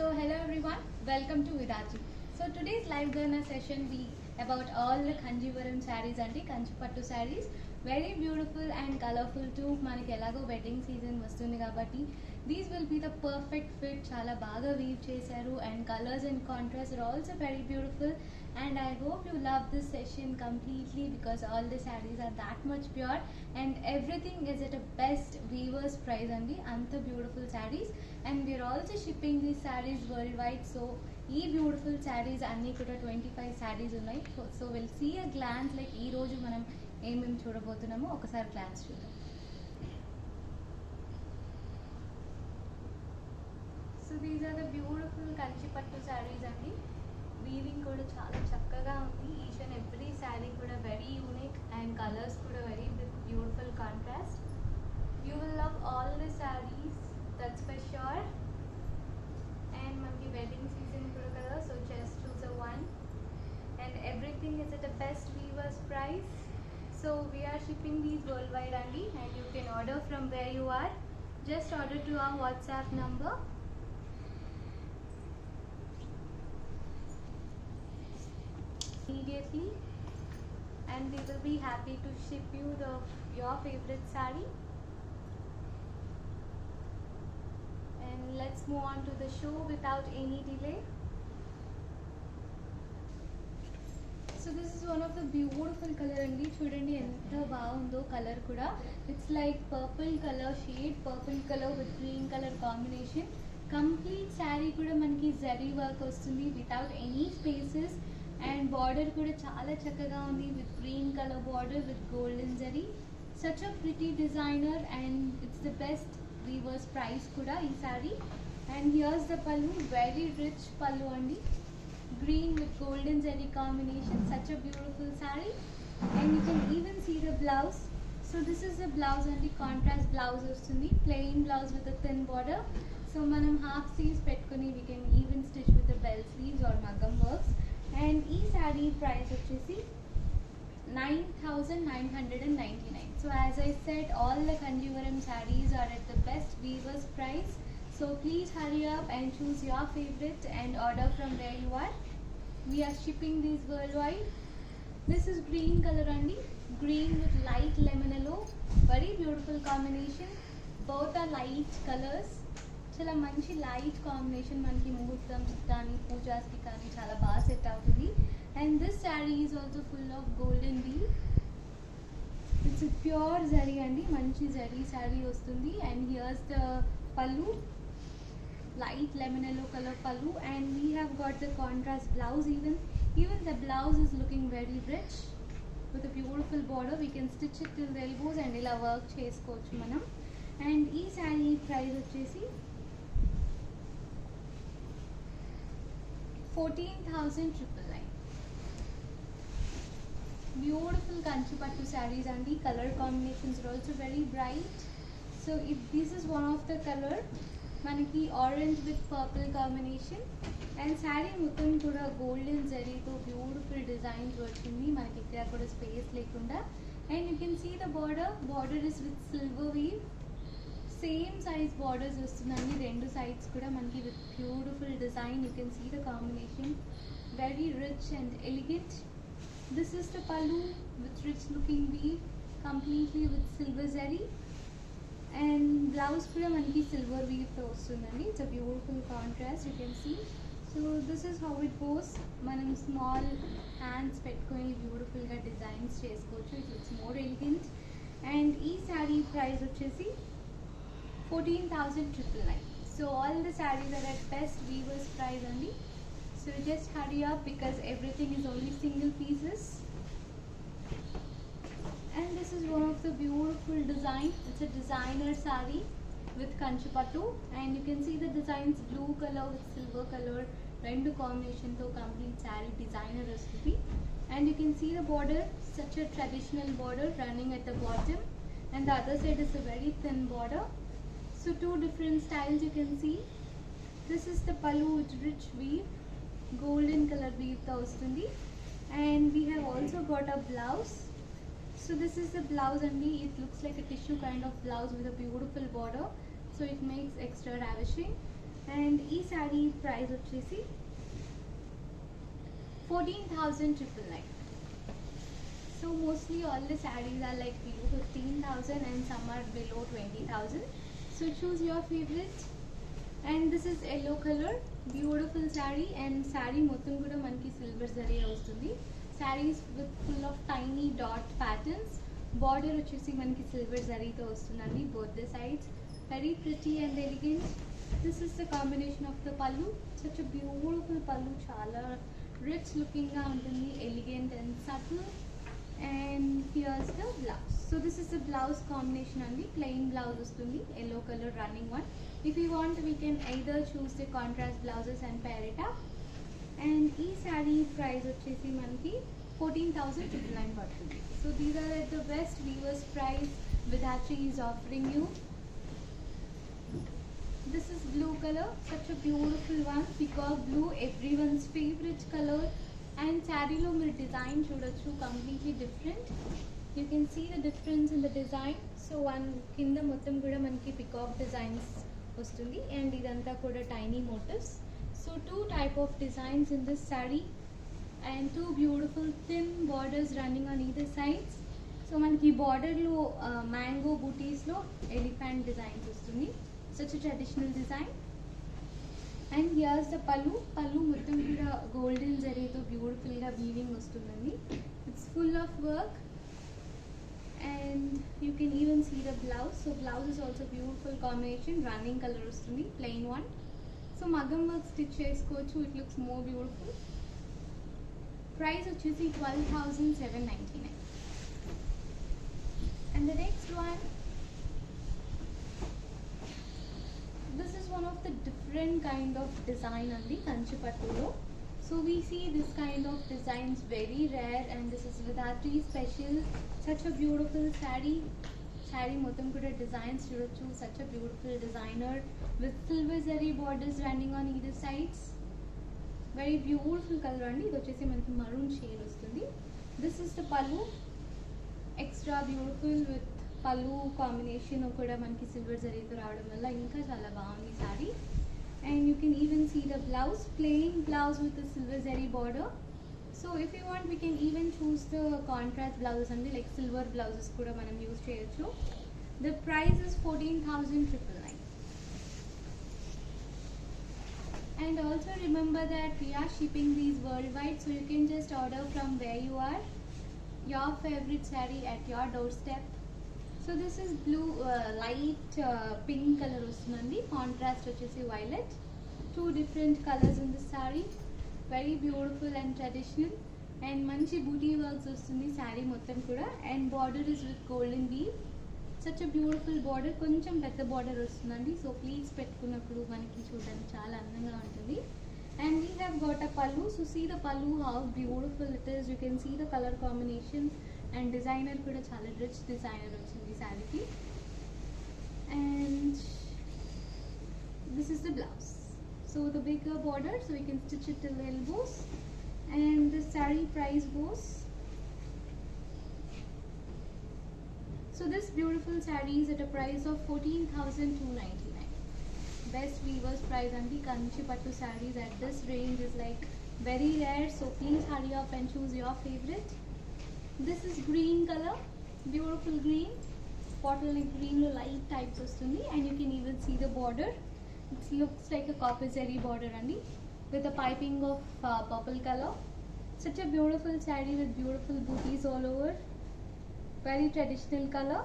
So hello everyone, welcome to Vidachi. So today's live Dharna session be about all the Kanjivaram sarees and Kanchi Pattu sarees. Very beautiful and colorful too. Manaki elago wedding season vastundi kabatti these will be the perfect fit. Chala baga weave chesaru and colors and contrast are also very beautiful. And I hope you love this session completely because all the sarees are that much pure and everything is at a best weavers price and anta beautiful sarees. And we are also shipping these sarees worldwide. So ee beautiful sarees anni kuda 25 sarees unnai. So we'll see a glance like ee roju manam em చూడబోతున్నామో ఒకసారి glance చూద్దాం. So these are the beautiful Kanchi Pattu sarees andi. Weaving kuda chaala chakkaga undi. Each and every saree kuda very unique and colors kuda very beautiful contrast. You will love all the sarees, that's for sure. And manki wedding season kuda kada, so just choose a one. And everything is at the best weavers price. So we are shipping these worldwide only, and you can order from where you are. Just order to our WhatsApp number. Immediately, and we will be happy to ship you your favorite saree. And let's move on to the show without any delay. So this is one of the beautiful color andi. Chudandi enta baagundo color kuda. It's like purple color shade, purple color with green color combination. Complete saree kuda manki zari work vastundi without any spaces. And border kuda chaala chakkaga undi with green color border with golden zari. Such a pretty designer and it's the best weavers price kuda ee saree. And here's the pallu, very rich pallu andi. Green with golden zari combination, such a beautiful saree. And you can even see the blouse. So this is the blouse and the contrast blouse vastundi, plain blouse with a thin border. So manam half sleeves petkoni we can even stitch with the bell sleeves or maggam works. And ee saree price vachesi 9,999. So as I said, all the Kanjivaram sarees are at the best weavers price. So please hurry up and choose your favorite and order from where you are. We are shipping these worldwide. This is green color andi, green with light lemon yellow, very beautiful combination. Both are light colors. Chala manchi light combination manki muhurtams కానీ పూజాస్ కి కానీ చాలా బాగా set అవుతుంది. And this saree is also full of golden weave. It's a pure zari andi, manchi zari saree vastundi. And here's the pallu, light lemon yellow color pallu, and we have got the contrast blouse. Even the blouse is looking very rich with a beautiful border. We can stitch it till the elbows and ila work chesukochu manam. And ee saree price vachesi 14,999. Beautiful Kanchi Pattu sarees and the color combinations are also very bright. So if this is one of the color, manaki orange with purple combination, and saree muttam kuda golden zari to beautiful designs vastundi manaki ikkada kuda space lekunda. And you can see the border is with silver weave, same size borders vastundandi rendu sides kuda manaki with beautiful design. You can see the combination, very rich and elegant. This is the pallu with rich looking weave, completely with silver zari. And blouse kuda manaki silver weave tho vastundandi. It's a beautiful contrast, you can see. So this is how it goes. Manam small hands petkoni beautiful ga designs chesukochu. It looks more elegant. And ee saree price vachesi 14,999. So all the sarees are at best weavers price only. So just hurry up because everything is only single pieces. And this is one of the beautiful design. It's a designer saree with Kanchi Pattu, and you can see the designs blue color with silver color, rendu combination to complete saree designer recipe. And you can see the border, such a traditional border running at the bottom, and the other side is a very thin border. So two different styles you can see. This is the pallu with rich weave, golden color weave tho vastundi. And we have also got a blouse. So this is the blouse and it looks like a tissue kind of blouse with a beautiful border, so it makes extra ravishing. And ఈ sari price వచ్చేసి 14,999. So mostly all the sarees are like below 15,000 and some are below 20,000. So choose your favorite. And this is yellow color, beautiful saree, and saree మొత్తం కూడా మనకి silver zari వస్తుంది. Sarees with full of tiny dot patterns. Border వచ్చేసి మనకి silver జరీతో వస్తుందండి both the sides. Very pretty and elegant. This is the combination of the pallu. Such a beautiful pallu, చాలా rich looking గా ఉంటుంది, elegant and subtle. And here's the blouse. So this is the blouse combination only, plain blouse వస్తుంది, yellow color running one. If you want, we can either choose the contrast blouses and pair it up. And ఈ sari price వచ్చేసి మనకి 14,999 పడుతుంది. So these are at the best viewers price Vidhatri is offering you. This is blue color, such a beautiful one, peacock blue, everyone's favorite color. And saree lo meer design chudochu, completely different. You can see the difference in the design. So one kinda mottam kuda manki peacock designs vastundi, and idantha kuda tiny motifs. So two type of designs in this saree, and two beautiful thin borders running on either sides. So manki border lo mango booties lo elephant designs vastundi, such a traditional design. And here's the pallu. Pallu మొత్తం కూడా golden జరీతో beautiful గా weaving వస్తుందండి. It's full of work, and you can even see the blouse. So blouse is also beautiful combination, running color వస్తుంది, plain one. So మగ్గం work stitch చేసుకోవచ్చు, it looks more beautiful. Price వచ్చేసి 12,799. And the next one, this is one of the different kind of design on the Kanchi Pattulo. So we see this kind of designs very rare, and this is Vidhatri special. Such a beautiful saree. Saree మొత్తం కూడా designs చూడొచ్చు, such a beautiful designer with silver zari borders running on either sides. Very beautiful color అండి. ఇది వచ్చేసి మనకి maroon shade వస్తుంది. This is the pallu. Extra beautiful with పళ్ళు combination కూడా మనకి సిల్వర్ జరీతో రావడం వల్ల ఇంకా చాలా బాగుంది sari. And you can even see the blouse, plain blouse with silver zari border. So if you want we can even choose the contrast blouses అండి, లైక్ సిల్వర్ బ్లౌజెస్ కూడా మనం యూజ్ చేయొచ్చు. The price is 14,999. And also remember that we are shipping these worldwide, so you can just order from where you are, your favorite saree at your doorstep. So this is blue, light pink color వస్తుందండి, contrast వచ్చేసి violet. Two different colors in the saree, very beautiful and traditional. And మంచి booty works వస్తుంది saree మొత్తం కూడా, and border is with golden weave. Such a beautiful border, కొంచెం పెద్ద border వస్తుందండి, so pleats పెట్టుకున్నప్పుడు మనకి చూడడానికి చాలా అందంగా ఉంటుంది. And we have got a pallu, so see the pallu how beautiful it is. You can see the color combination, and designer kuda chala rich designer ochindi saree ki. And this is the blouse, so the bigger border, so you can stitch it till the elbows. And the saree price goes, so this beautiful saree is at a price of 14,299. Best weavers price and the Kanchi Pattu sarees at this range is like very rare, so please hurry up and choose your favorite. This is green color, beautiful green, bottle like green light types వస్తుంది, and you can even see the border. It looks like a copper zari border andi with a piping of purple color. Such a beautiful saree with beautiful booties all over, very traditional color.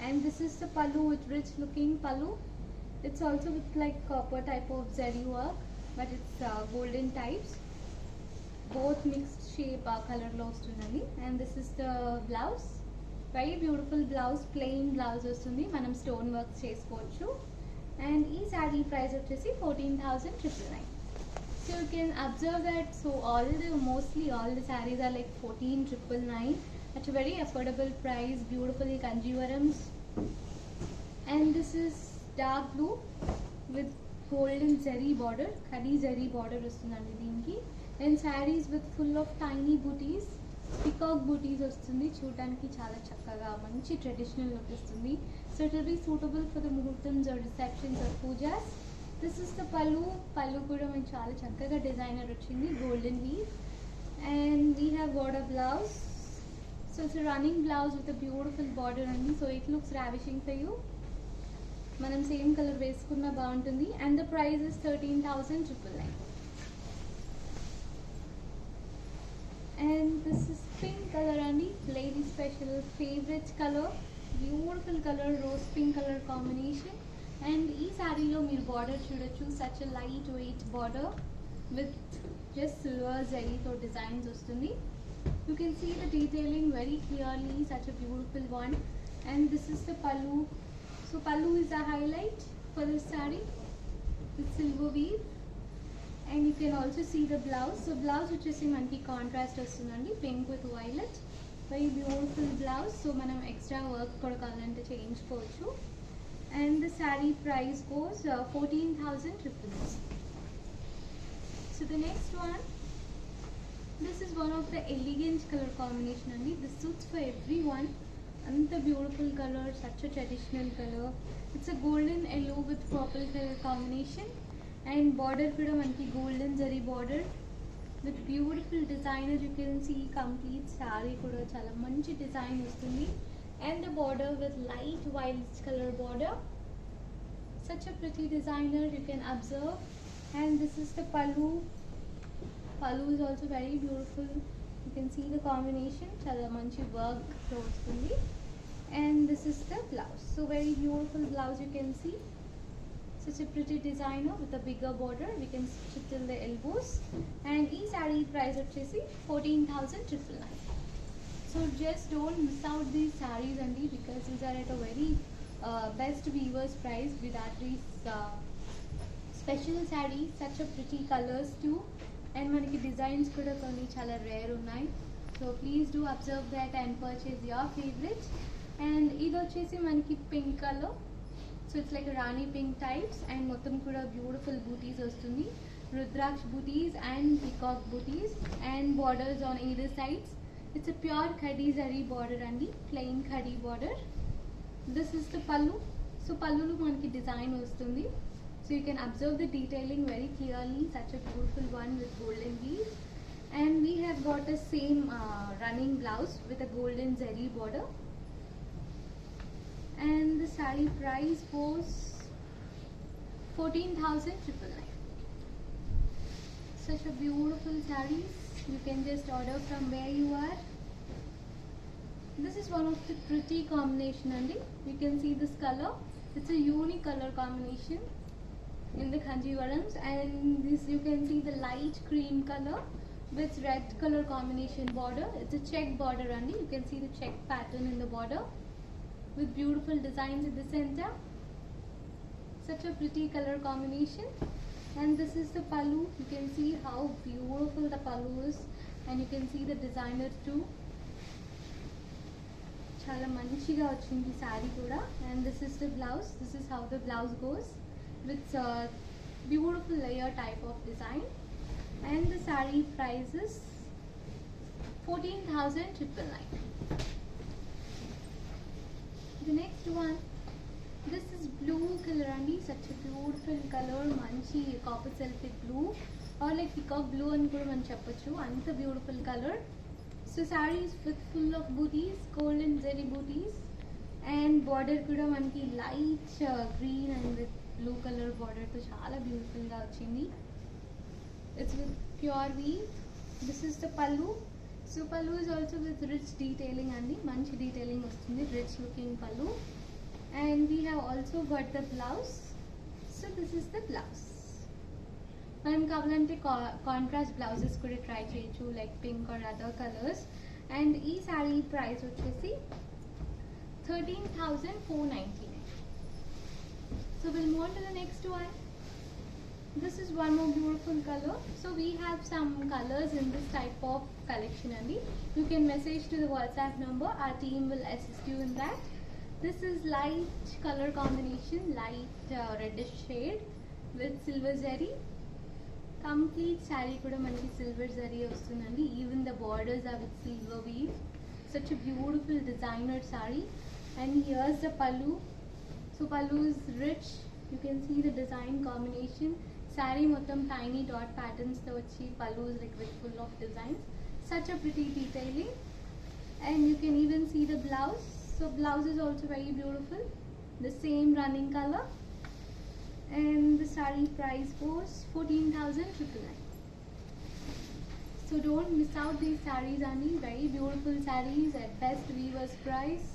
And this is the pallu with rich looking pallu. It's also with like copper type of zari work, but it's golden types, both mixed shape color lo vastundandi. And this is the blouse, very beautiful blouse, plain blouse వస్తుంది, మనం stone work చేసుకోవచ్చు. And ఈ saree price వచ్చేసి 14,999. So you can observe that, so mostly all the sarees are like 14,999 at a very affordable price, beautiful kanjivarams. And this is dark blue with golden zari border, khadi zari border వస్తుందండి దీనికి. And sarees with full of tiny booties, peacock booties వస్తుంది, చూడడానికి చాలా చక్కగా మంచి traditional look ఇస్తుంది. So it will be suitable for the muhurtams or receptions or pujas. This is the pallu. Pallu kuda manaki chaala chakkaga designer vachindi, golden weave. And we have got a blouse. So it's a running blouse with a beautiful border andi. So it looks ravishing for you. Manam same color veskunna baaguntundi. And the price is 13,999. And this is pink color andi. Lady special favorite color. Beautiful color, rose pink color combination. And ee saree lo meer border chudochu, such a light weight border with just silver zari tho designs vastundi. You can see the detailing very clearly, such a beautiful one. And this is the pallu. So pallu is the highlight for this saree with silver weave. And you can also see the blouse. So blouse vachesi manki contrast vastundandi, pink with violet. Very beautiful blouse. So manam extra work kuda kavalante cheyinchukochu. And the saree price goes 14,999. So the next one, this is one of the elegant color combination andi. This suits for everyone. Anta beautiful color, such a traditional color. It's a golden yellow with purple color combination. And border kuda manki golden zari border with beautiful designer. You can see complete saree kuda chala manchi design vastundi. And the border with light violet color border. Such a pretty designer, you can observe. And this is the pallu. Pallu is also very beautiful. You can see the combination, chala manchi work vastundi. And this is the blouse. So very beautiful blouse, you can see. Such a pretty designer with a bigger border. We can stitch it till the elbows. And each saree price vachesi 14,999. So just don't miss out these sarees andi, because these are at a very best weavers price. Vidatri's special sarees, such a pretty colors too. And manaki designs kuda konni chala rare unnai. So please do observe that and purchase your favorite. And idu vachesi manaki pink color. So it's like a Rani pink types, and mottam kuda beautiful booties vastundi. Rudraksh booties and peacock booties, and borders on either sides. It's a pure khadi zari border andi, plain khadi border. This is the pallu. So pallu lo manaki design vastundi. So you can observe the detailing very clearly. Such a beautiful one with golden weave. And we have got the same running blouse with a golden zari border. And the saree price was 14,999. Such a beautiful sarees. You can just order from where you are. This is one of the pretty combination andi. You can see this color. It's a unique color combination in the Kanjivarams. And this you can see the light cream color with red color combination border. It's a check border andi. You can see the check pattern in the border with beautiful designs at the center. Such a pretty color combination. And this is the pallu. You can see how beautiful the pallu is, and you can see the designer too. Chala manchiga vachindi saree kuda. And this is the blouse. This is how the blouse goes with beautiful layer type of design. And the saree price is 14,999. The next one, this is blue color andi. Such a beautiful color, manchi copper sulphate blue, or like peacock blue and kuda man cheppochu. Anta beautiful color. So sarees with full of booties, golden zari booties, and border kuda manki light green and with blue color border to chala beautiful ga vachindi. It's with pure weave. This is the pallu. So pallu is also with rich detailing andi, manchi detailing vastundi, rich looking pallu. And we have also got the blouse. So this is the blouse. మనం కావాలంటే contrast blouses కూడా try చేయొచ్చు, like pink are other colours. And ఈ sari price వచ్చేసి 13,499. So we'll move on to the next one. This is one more beautiful color. So we have some colors in this type of collection only. You can message to the WhatsApp number. Our team will assist you in that. This is light color combination, light reddish shade with silver zari. Complete saree kuda manaki silver zari vastundandi. Even the borders are with silver weave. Such a beautiful designer saree. And here's the pallu. So pallu is rich You can see the design combination. Saree mottam tiny dot patterns tho vachi, pallu is like with full of designs. Such a pretty detailing. And you can even see the blouse. So blouse is also very beautiful. The same running color. And the saree price was 14,999. So don't miss out these sarees, Annie. Very beautiful sarees at best weaver's price.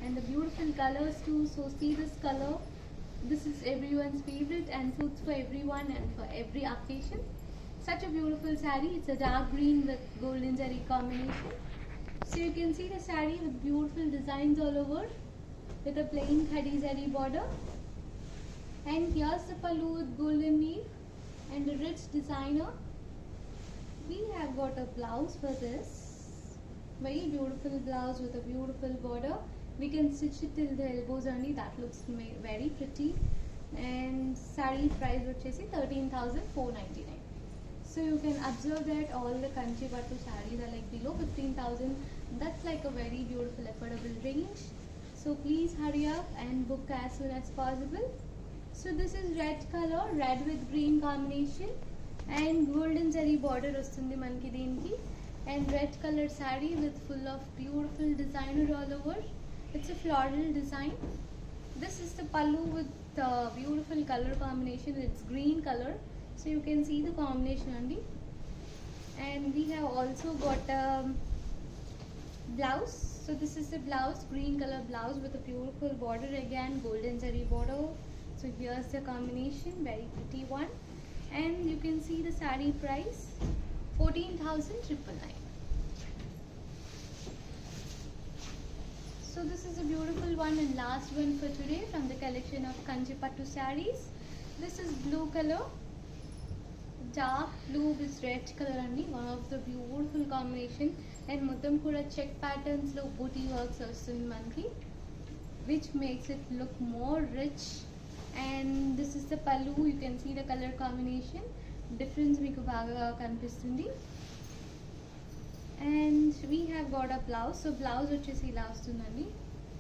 And the beautiful colors too. So see this color. This is everyone's favorite and suits for everyone and for every occasion. Such a beautiful saree. It's a dark green with golden zari combination. So you can see the saree with beautiful designs all over, with a plain khadi zari border. And here's the pallu with golden weave and a rich designer. We have got a blouse for this. Very beautiful blouse with a beautiful border. We can stitch it till the elbows only. That looks very pretty. And saree price which is 13,499. So you can observe that all the Kanchi Pattu sarees are like below 15,000. That's like a very beautiful affordable range. So please hurry up and book as soon as possible. So this is red color, red with green combination, and golden zari border vastundi manki deenki, and red color saree with full of beautiful designer all over. It's a floral design. This is the pallu with the beautiful color combination. It's green color, so you can see the combination only. And we have also got a blouse. So this is the blouse, green color blouse with a beautiful border, again golden zari border. So here's the combination, very pretty one. And you can see the saree price 14,999. So this is a beautiful one and last one for today from the collection of Kanchi Pattu sarees. This is blue color, dark blue with red color only. One of the beautiful combination, and mottam kuda check patterns lo booty works vastundi manki, which makes it look more rich. And this is the pallu. You can see the color combination difference meeku baga kanipistundi. And we have got a blouse. So blouse vachesi ila vastundandi.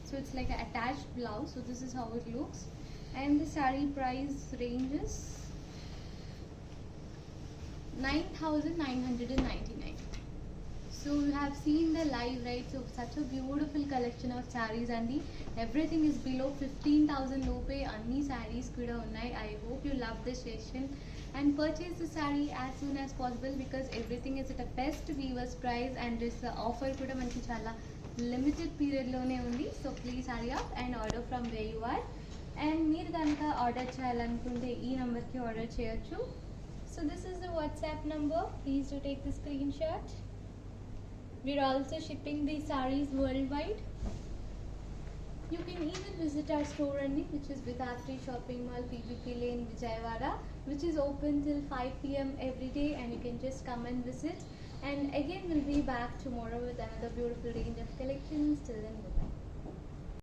So it's like an attached blouse. So this is how it looks. And the saree price ranges 9,999. So you have seen the live, right? So such a beautiful collection of sarees, and everything is below 15,000 lope. Anni sarees kuda unnai. I hope you love this session and purchase the saree as soon as possible, because everything is at a best weaver's price, and this offer kuda manki chala limited period lone undi. So please hurry up and order from where you are. And meer ganaka order cheyalanunte ee number ki order cheyochu. So this is the WhatsApp number. Please do take the screenshot. We're also shipping these sarees worldwide. You can even visit our store only, which is Vidatri Shopping Mall, PPP Lane, Vijayawada, which is open till 5 PM every day, and you can just come and visit. And again, we'll be back tomorrow with another beautiful range of collections. Till then, bye-bye.